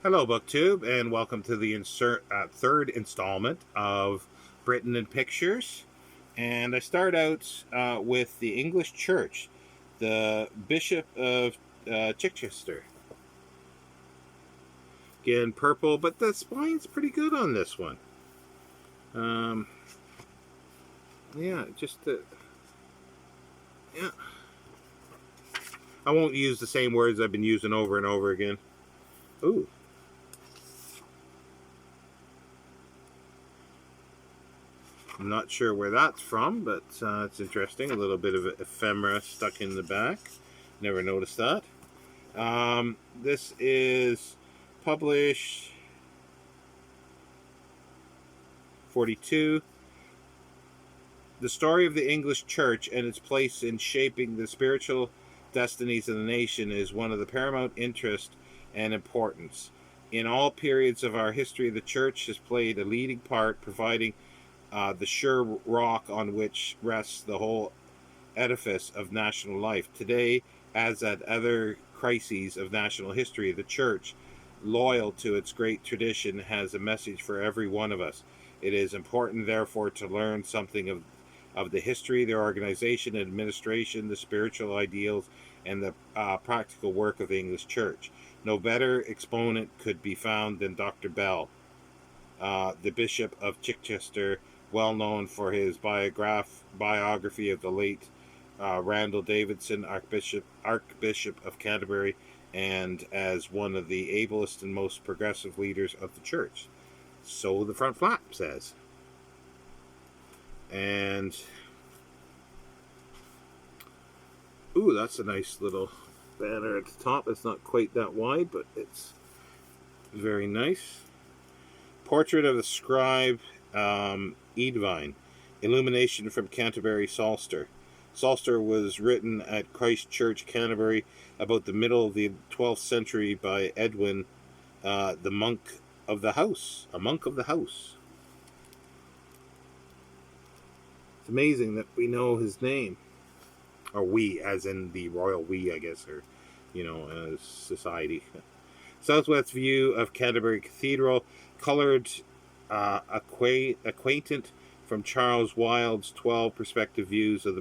Hello, BookTube, and welcome to the third installment of Britain and Pictures. And I start out with the English Church, the Bishop of Chichester. Again, purple, but the spine's pretty good on this one. Um, yeah, yeah. I won't use the same words I've been using over and over again. Ooh. I'm not sure where that's from, but it's interesting. A little bit of ephemera stuck in the back. Never noticed that. This is published 42. The story of the English Church and its place in shaping the spiritual destinies of the nation is one of the paramount interest and importance. In all periods of our history, the Church has played a leading part, providing the sure rock on which rests the whole edifice of national life. Today, as at other crises of national history, the Church, loyal to its great tradition, has a message for every one of us. It is important, therefore, to learn something of the history, the organization, administration, the spiritual ideals, and the practical work of the English Church. No better exponent could be found than Dr. Bell, the Bishop of Chichester, well known for his biography of the late Randall Davidson, Archbishop of Canterbury, and as one of the ablest and most progressive leaders of the church. So the front flap says. And, ooh, that's a nice little banner at the top. It's not quite that wide, but it's very nice. Portrait of the scribe Edvine. Illumination from Canterbury Psalter. Psalter was written at Christ Church, Canterbury, about the middle of the 12th century by Edwin, the monk of the house. A monk of the house. It's amazing that we know his name. Or we, as in the royal we, I guess, or, as society. Southwest view of Canterbury Cathedral, colored acquaintant from Charles Wilde's 12 perspective views of the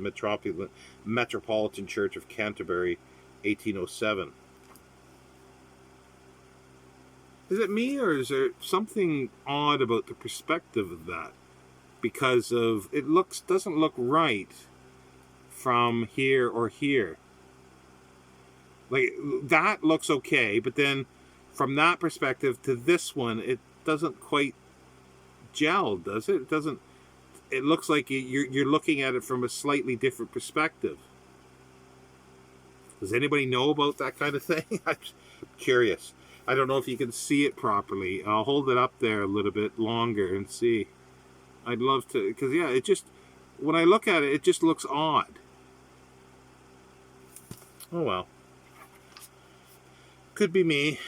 Metropolitan Church of Canterbury, 1807. Is it me, or is there something odd about the perspective of that? Because doesn't look right from here or here. Like, that looks okay, but then from that perspective to this one, it doesn't quite gel, does it? It looks like you're looking at it from a slightly different perspective. Does anybody know about that kind of thing? I'm curious. I don't know if you can see it properly. I'll hold it up there a little bit longer and see. I'd love to, because when I look at it, it just looks odd. Oh well. Could be me.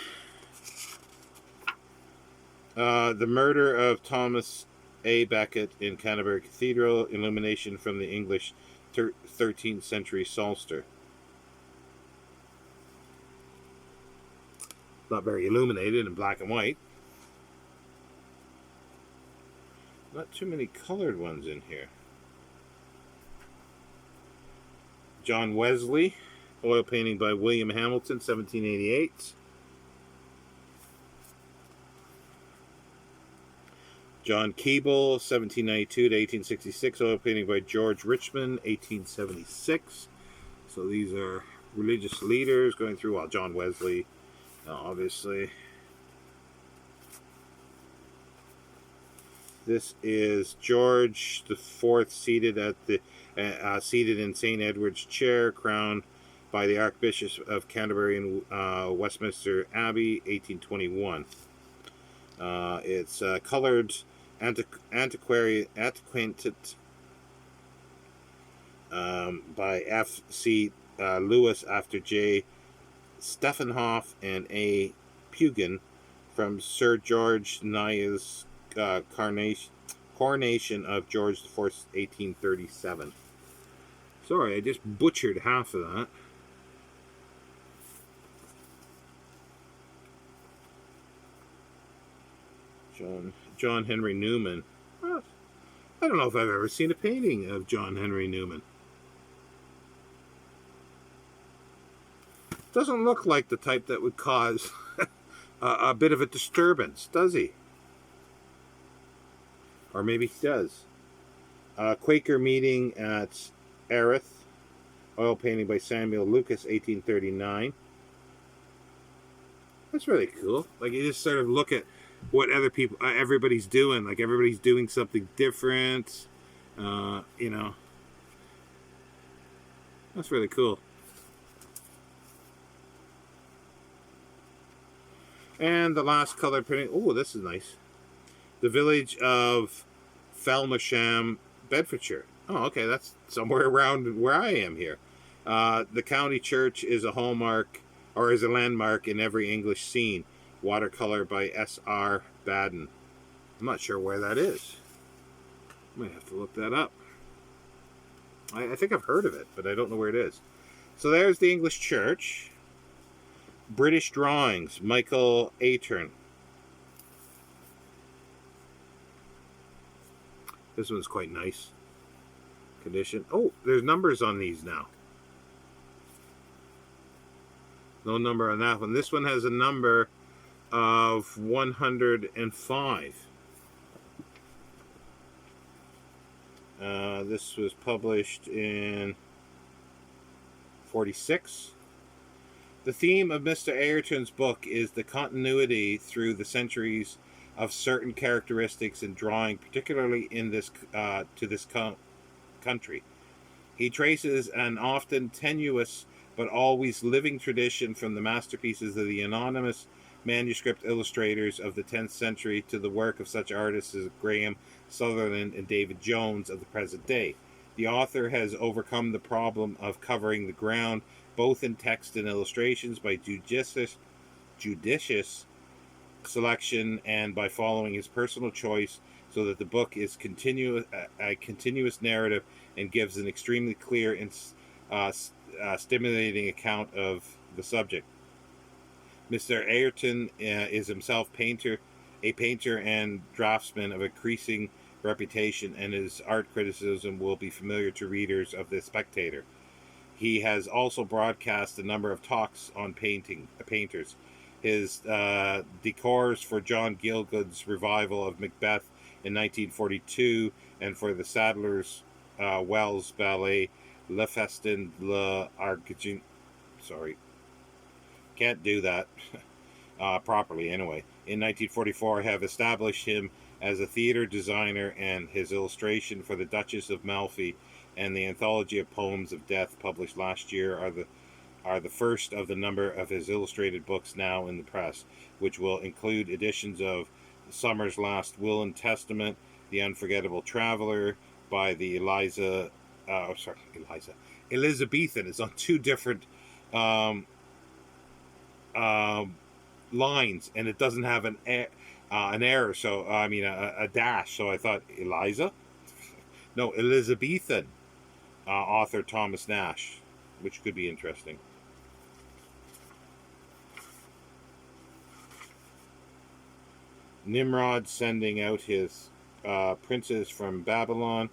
The murder of Thomas A. Becket in Canterbury Cathedral, illumination from the English 13th century Psalter. Not very illuminated, in black and white. Not too many colored ones in here. John Wesley, oil painting by William Hamilton, 1788. John Keble, 1792 to 1866, oil painting by George Richmond, 1876. So these are religious leaders going through, John Wesley, obviously. This is George IV seated in St. Edward's chair, crowned by the Archbishop of Canterbury and Westminster Abbey, 1821. It's colored antiquated by F.C. Lewis after J. Steffenhoff and A. Pugin from Sir George Nye's coronation of George IV, 1837. Sorry, I just butchered half of that. John Henry Newman. Huh. I don't know if I've ever seen a painting of John Henry Newman. Doesn't look like the type that would cause a bit of a disturbance, does he? Or maybe he does. Quaker meeting at Erith. Oil painting by Samuel Lucas, 1839. That's really cool. Like, you just sort of look at what everybody's doing. Like, everybody's doing something different. You know. That's really cool. And the last color printing. Oh, this is nice. The village of Felmersham, Bedfordshire. Oh, okay, that's somewhere around where I am here. The county church is a hallmark, or is a landmark in every English scene. Watercolor by S.R. Baden. I'm not sure where that is. I might have to look that up. I think I've heard of it, but I don't know where it is. So there's the English church. British drawings, Michael Atern. This one's quite nice condition. Oh, there's numbers on these now. No number on that one. This one has a number of 105. This was published in 46. The theme of Mr. Ayrton's book is the continuity through the centuries of certain characteristics in drawing, particularly in this country. He traces an often tenuous but always living tradition from the masterpieces of the anonymous manuscript illustrators of the 10th century to the work of such artists as Graham Sutherland and David Jones of the present day. The author has overcome the problem of covering the ground both in text and illustrations by judicious selection and by following his personal choice, so that the book is a continuous narrative and gives an extremely clear and stimulating account of the subject. Mr. Ayrton is himself a painter and draftsman of increasing reputation, and his art criticism will be familiar to readers of The Spectator. He has also broadcast a number of talks on painters. His decors for John Gielgud's revival of Macbeth in 1942 and for the Sadler's Wells ballet Le Festin de l'Argent. Sorry. Can't do that properly anyway. In 1944, have established him as a theater designer, and his illustration for the Duchess of Malfi and the anthology of poems of death published last year are the first of the number of his illustrated books now in the press, which will include editions of Summer's Last Will and Testament, The Unforgettable Traveler by the Elizabethan. It's on two different lines, and it doesn't have an error, so I mean a dash, so I thought Eliza? No, Elizabethan, author Thomas Nash, which could be interesting. Nimrod sending out his princes from Babylon,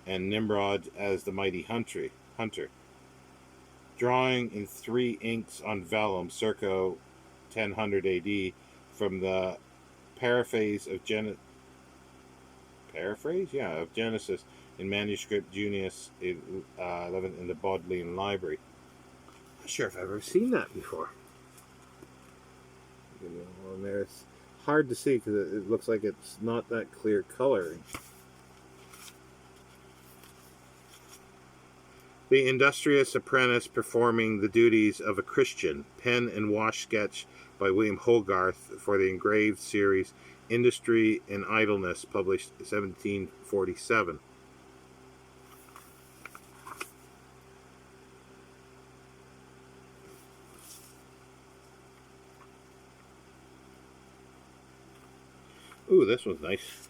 and Nimrod as the mighty hunter. Drawing in 3 inks on vellum circa 1000 AD from the paraphrase of Genesis in manuscript Junius 11 in the Bodleian Library. I'm not sure if I've ever seen that before. And it's hard to see because it looks like it's not that clear coloring. The industrious apprentice performing the duties of a Christian. Pen and wash sketch by William Hogarth for the engraved series Industry and Idleness, published 1747. Ooh, this one's nice.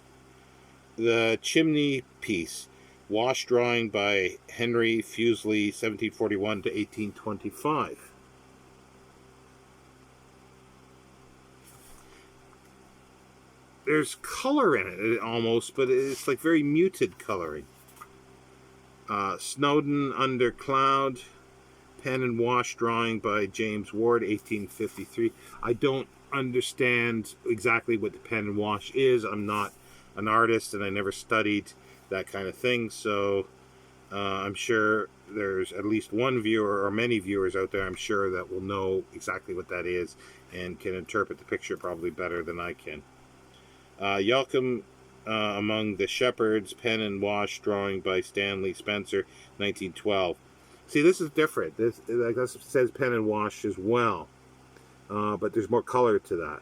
The Chimney Piece. Wash drawing by Henry Fuseli, 1741 to 1825. there's color in it almost, but it's like very muted coloring. Snowden Under Cloud, pen and wash drawing by James Ward, 1853. I don't understand exactly what the pen and wash is. I'm not an artist and I never studied that kind of thing, so I'm sure there's at least one viewer or many viewers out there, I'm sure, that will know exactly what that is and can interpret the picture probably better than I can. Yalcum Among the Shepherds, pen and wash drawing by Stanley Spencer, 1912. See, this is different. This, like, this says pen and wash as well, but there's more color to that.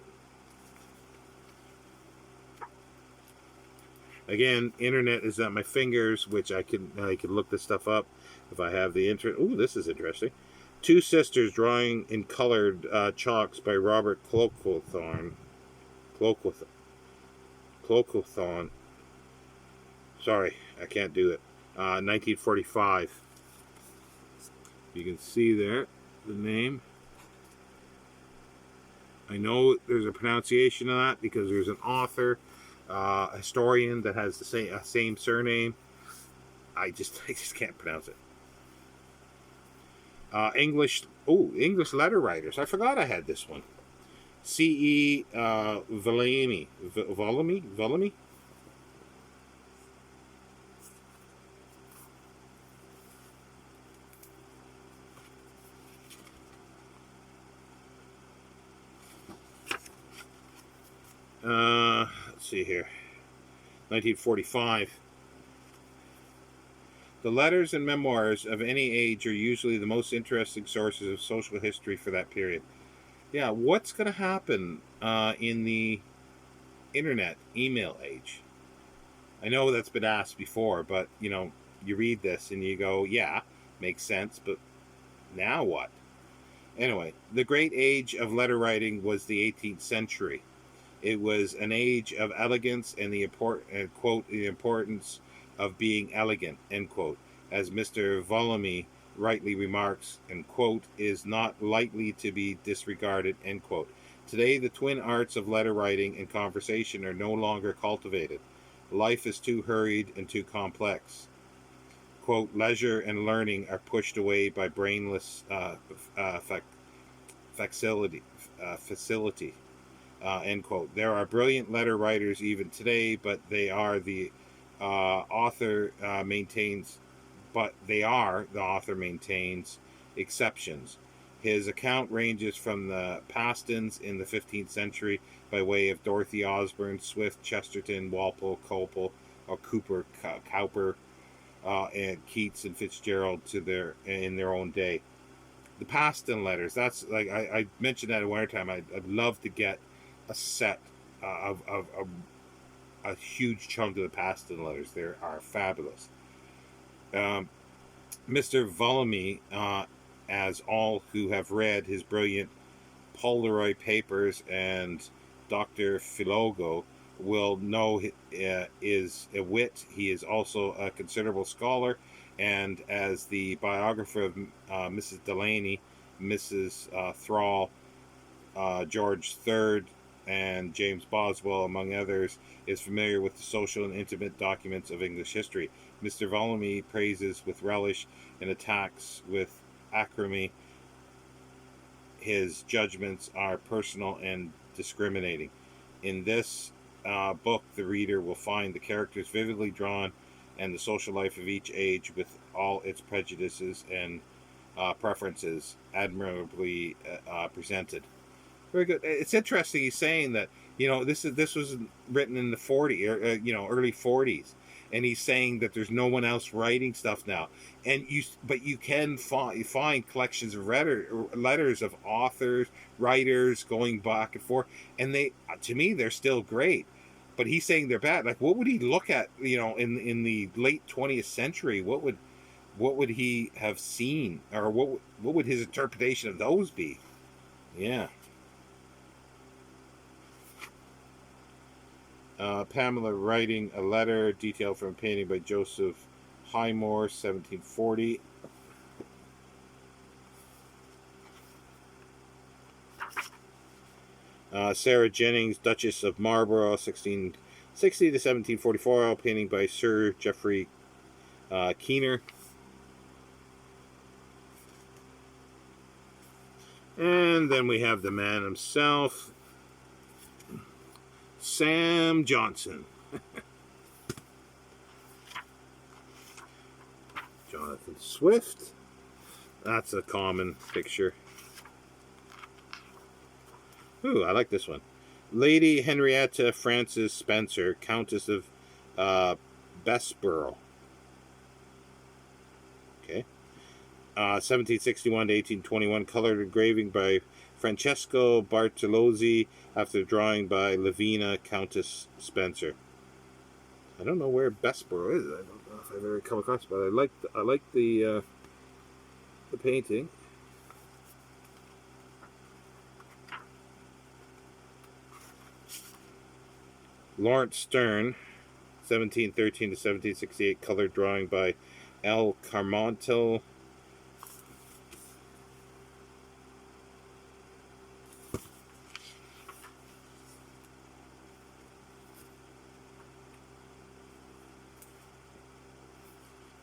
Again, internet is at my fingers, which I can look this stuff up if I have the internet. Ooh, this is interesting. Two Sisters drawing in colored chalks by Robert Cloquethorne. Sorry, I can't do it. 1945. You can see there the name. I know there's a pronunciation of that because there's an author, a historian that has the same surname. I just can't pronounce it. English letter writers. I forgot I had this one. C.E. Volamy. Let's see here. 1945. The letters and memoirs of any age are usually the most interesting sources of social history for that period. Yeah, what's going to happen in the internet email age? I know that's been asked before, but you read this and you go, yeah, makes sense, but now what? Anyway, the great age of letter writing was the 18th century. It was an age of elegance and the importance of being elegant, end quote, as Mr. Volamy rightly remarks, and quote, is not likely to be disregarded, end quote. Today, the twin arts of letter writing and conversation are no longer cultivated. Life is too hurried and too complex. Quote, leisure and learning are pushed away by brainless facility. End quote. There are brilliant letter writers even today, but they are the author maintains exceptions. His account ranges from the Pastons in the 15th century by way of Dorothy Osborne, Swift, Chesterton, Walpole, Cowper, and Keats and Fitzgerald in their own day. The Paston letters, that's like I mentioned that at one time. I'd love to get a set of a huge chunk of the Paston letters. They are fabulous. Mr. Volamy, as all who have read his brilliant Polaroid papers and Dr. Philogo will know, is a wit. He is also a considerable scholar, and as the biographer of Mrs. Delaney, Mrs. Thrall, George III, and James Boswell, among others, is familiar with the social and intimate documents of English history. Mr. Volamy praises with relish and attacks with acrimony. His judgments are personal and discriminating. In this book, the reader will find the characters vividly drawn and the social life of each age with all its prejudices and preferences admirably presented. Very good. It's interesting. He's saying that this was written in the early 40s, and he's saying that there's no one else writing stuff now. But you can find collections of letters of authors, writers going back and forth, and to me they're still great. But he's saying they're bad. Like, what would he look at? In the late 20th century, what would he have seen, or what would his interpretation of those be? Yeah. Pamela writing a letter, detailed from a painting by Joseph Highmore, 1740. Sarah Jennings, Duchess of Marlborough, 1660 to 1744, oil painting by Sir Geoffrey Keener. And then we have the man himself, Sam Johnson. Jonathan Swift. That's a common picture. Ooh, I like this one. Lady Henrietta Frances Spencer, Countess of Bessborough. Okay. 1761 to 1821, colored engraving by Francesco Bartolozzi after drawing by Lavina, Countess Spencer. I don't know where Bessborough is. I don't know if I've ever come across it, but I like the painting. Lawrence Stern, 1713 to 1768, colored drawing by L. Carmontel.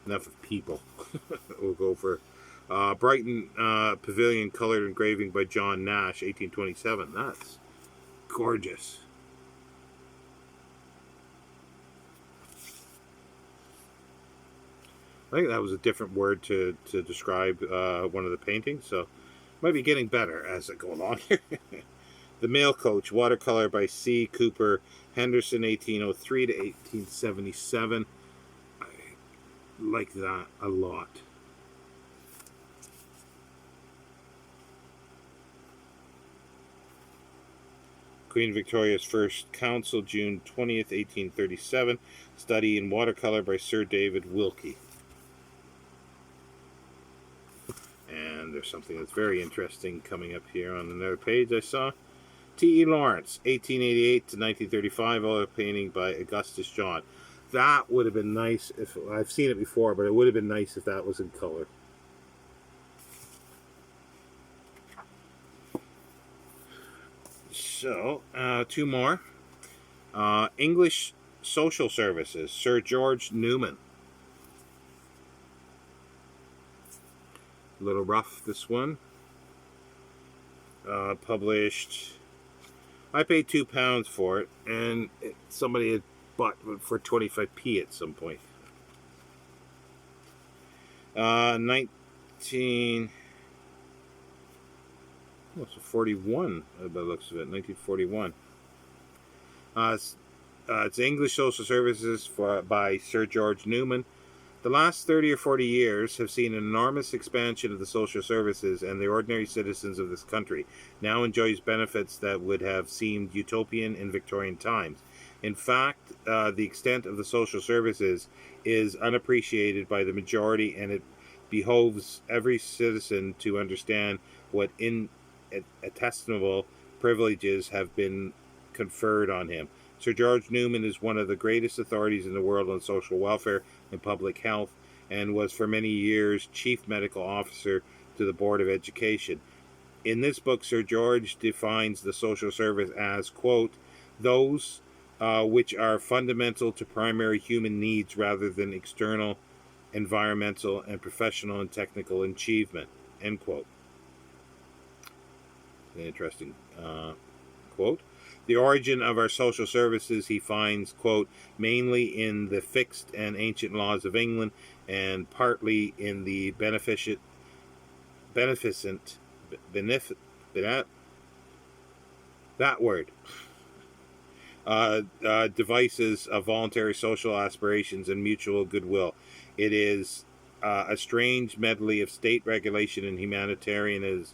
Enough of people. We'll go for Brighton Pavilion, colored engraving by John Nash, 1827. That's gorgeous. I think that was a different word to describe one of the paintings, so might be getting better as I go along here. The Mail Coach, watercolor by C. Cooper Henderson, 1803 to 1877. I like that a lot. Queen Victoria's First Council, June 20th, 1837. Study in watercolor by Sir David Wilkie. And there's something that's very interesting coming up here on another page I saw. T.E. Lawrence, 1888 to 1935, oil painting by Augustus John. That would have been nice if I've seen it before, but it would have been nice if that was in color. So, two more. English Social Services, Sir George Newman. A little rough, this one. Published. I paid £2 for it, and somebody had bought it for 25p at some point. 41 by the looks of it, 1941. It's English Social Services by Sir George Newman. The last 30 or 40 years have seen an enormous expansion of the social services, and the ordinary citizens of this country now enjoys benefits that would have seemed utopian in Victorian times. In fact, the extent of the social services is unappreciated by the majority, and it behoves every citizen to understand what inestimable privileges have been conferred on him. Sir George Newman is one of the greatest authorities in the world on social welfare and public health, and was for many years Chief Medical Officer to the Board of Education. In this book, Sir George defines the social service as, quote, those which are fundamental to primary human needs rather than external, environmental, and professional and technical achievement, end quote. An interesting quote. The origin of our social services, he finds, quote, mainly in the fixed and ancient laws of England, and partly in the beneficent devices of voluntary social aspirations and mutual goodwill. It is a strange medley of state regulation and humanitarian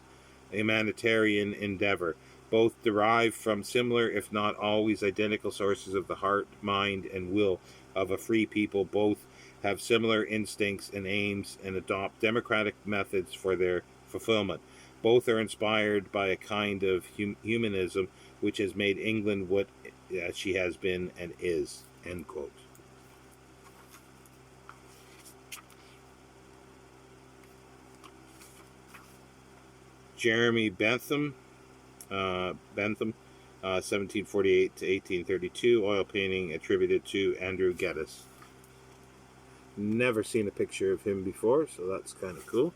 endeavor, both derive from similar, if not always identical, sources of the heart, mind, and will of a free people. Both have similar instincts and aims and adopt democratic methods for their fulfillment. Both are inspired by a kind of humanism which has made England what she has been and is, end quote. Jeremy Bentham, 1748 to 1832. Oil painting attributed to Andrew Geddes. Never seen a picture of him before, so that's kind of cool.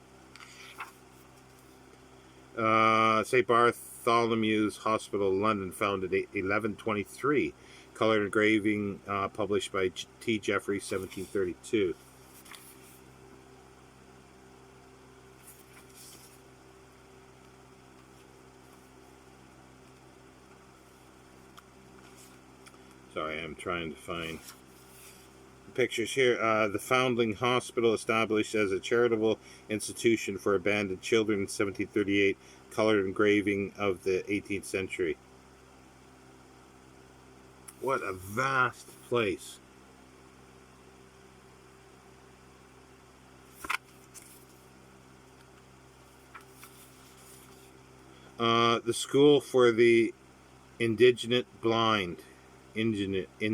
St. Bartholomew's Hospital, London, founded 1123. Colored engraving published by T. Jeffrey, 1732. Sorry, I'm trying to find pictures here. The Foundling Hospital, established as a charitable institution for abandoned children in 1738. Colored engraving of the 18th century. What a vast place. The School for the Indigenous Blind. Indigenous, I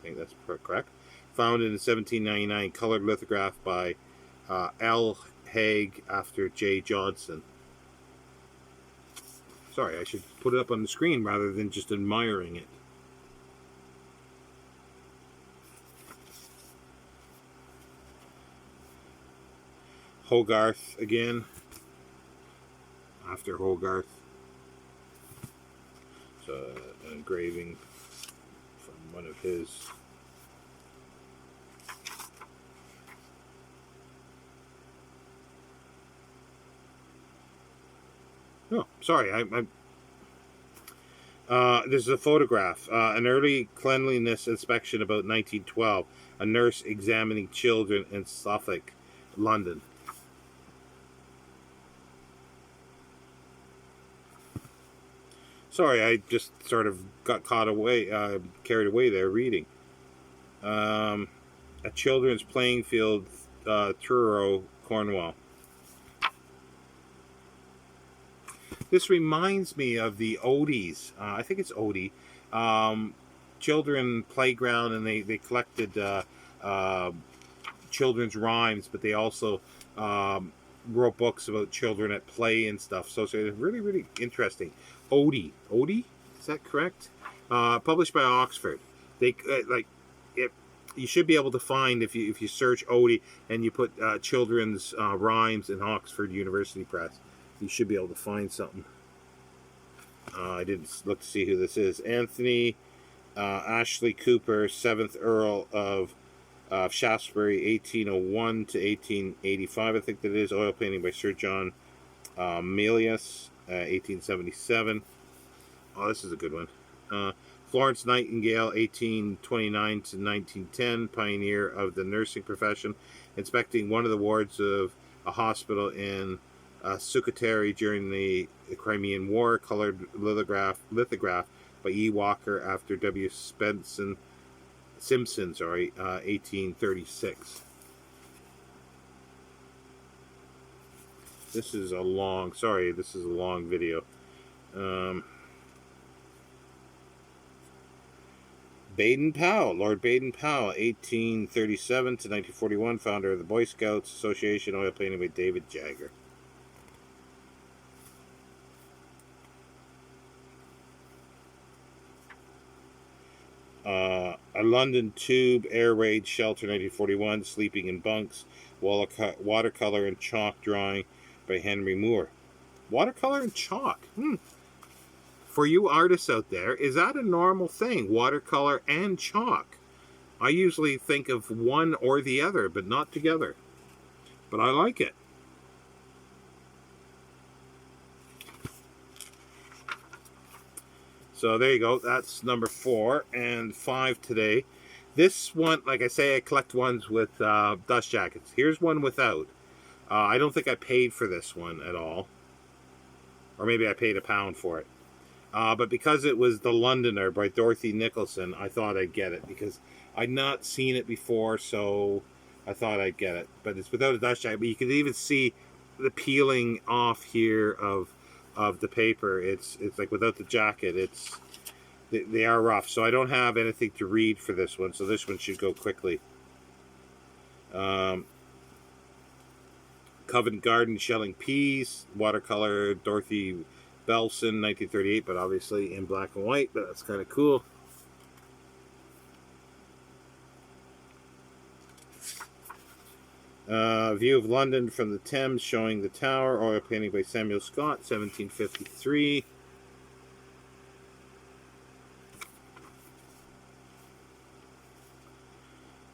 think that's correct. Founded in 1799. Colored lithograph by L. Haig after J. Johnson. Sorry, I should put it up on the screen rather than just admiring it. Hogarth again. After Hogarth. So, an engraving from one of his. Oh, sorry. This is a photograph. An early cleanliness inspection about 1912. A nurse examining children in Suffolk, London. Sorry, I just sort of got carried away there reading. A children's playing field, Truro, Cornwall. This reminds me of the Odie's. I think it's Odie. Children playground, and they collected children's rhymes, but they also wrote books about children at play and stuff. So it's really, really interesting. Odie, is that correct? Published by Oxford. They you should be able to find if you search Odie and you put children's rhymes in Oxford University Press. You should be able to find something. I didn't look to see who this is. Anthony Ashley Cooper, 7th Earl of Shaftesbury, 1801 to 1885. I think that is. Oil painting by Sir John Melius, 1877. Oh, this is a good one. Florence Nightingale, 1829 to 1910, pioneer of the nursing profession, inspecting one of the wards of a hospital in Sukhothai during the Crimean War. Colored lithograph by E. Walker after W. Simpson, 1836. This is a long video. Baden-Powell, Lord Baden-Powell, 1837 to 1941, founder of the Boy Scouts Association. Oil painting by David Jagger. A London Tube air raid shelter, 1941, sleeping in bunks. Watercolor and chalk drawing by Henry Moore. Watercolor and chalk. For you artists out there, is that a normal thing? Watercolor and chalk. I usually think of one or the other, but not together. But I like it. So there you go. That's number 4 and 5 today. This one, like I say, I collect ones with dust jackets. Here's one without. I don't think I paid for this one at all. Or maybe I paid £1 for it. But because it was The Londoner by Dorothy Nicholson, I thought I'd get it. Because I'd not seen it before, so I thought I'd get it. But it's without a dust jacket. But you can even see the peeling off here of the paper. It's like without the jacket, they are rough. So I don't have anything to read for this one. So this one should go quickly. Covent Garden shelling peas, watercolor, Dorothy Belson, 1938, but obviously in black and white, but that's kind of cool. View of London from the Thames, showing the tower, oil painting by Samuel Scott, 1753.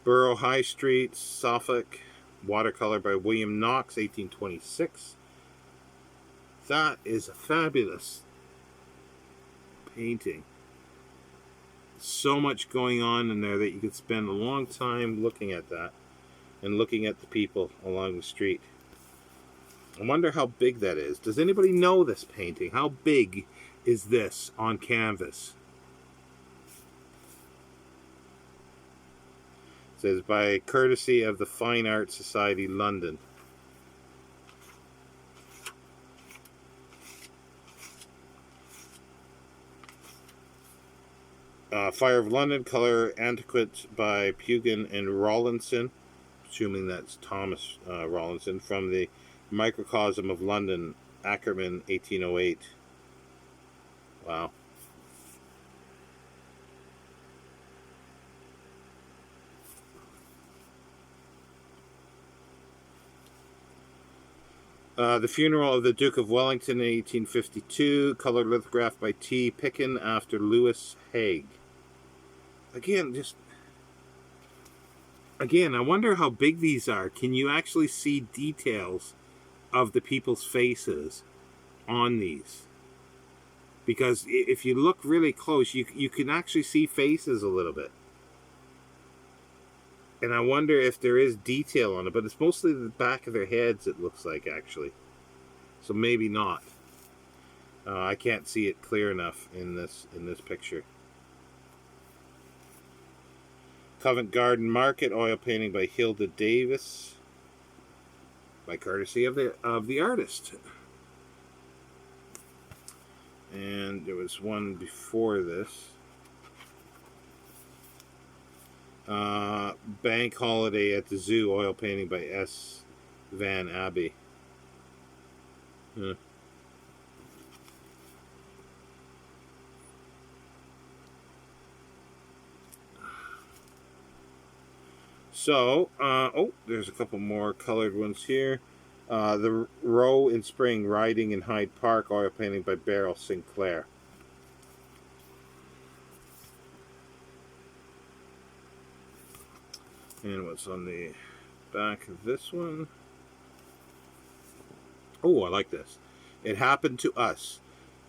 Borough High Street, Suffolk, watercolor by William Knox, 1826. That is a fabulous painting. So much going on in there that you could spend a long time looking at that and looking at the people along the street. I wonder how big that is. Does anybody know this painting? How big is this on canvas? It says by courtesy of the Fine Art Society, London. Fire of London, color antiquates by Pugin and Rawlinson, assuming that's Thomas Rawlinson, from the Microcosm of London, Ackerman, 1808. Wow. The Funeral of the Duke of Wellington in 1852, colored lithograph by T. Picken after Lewis Haig. Again, I wonder how big these are. Can you actually see details of the people's faces on these? Because if you look really close, you can actually see faces a little bit. And I wonder if there is detail on it, but it's mostly the back of their heads, it looks like, actually. So maybe not. I can't see it clear enough in this picture. Covent Garden Market, oil painting by Hilda Davis, by courtesy of the artist. And there was one before this. Bank Holiday at the Zoo, oil painting by S. Van Abbey. So, there's a couple more colored ones here. The Row in Spring, Riding in Hyde Park, oil painting by Beryl Sinclair. And what's on the back of this one? Oh, I like this. It Happened to Us.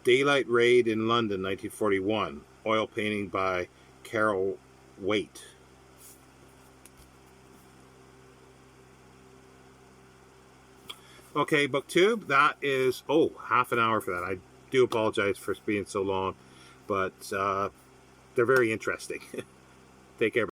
Daylight Raid in London, 1941. Oil painting by Carol Waite. Okay, BookTube, that is, half an hour for that. I do apologize for being so long, but they're very interesting. Take care.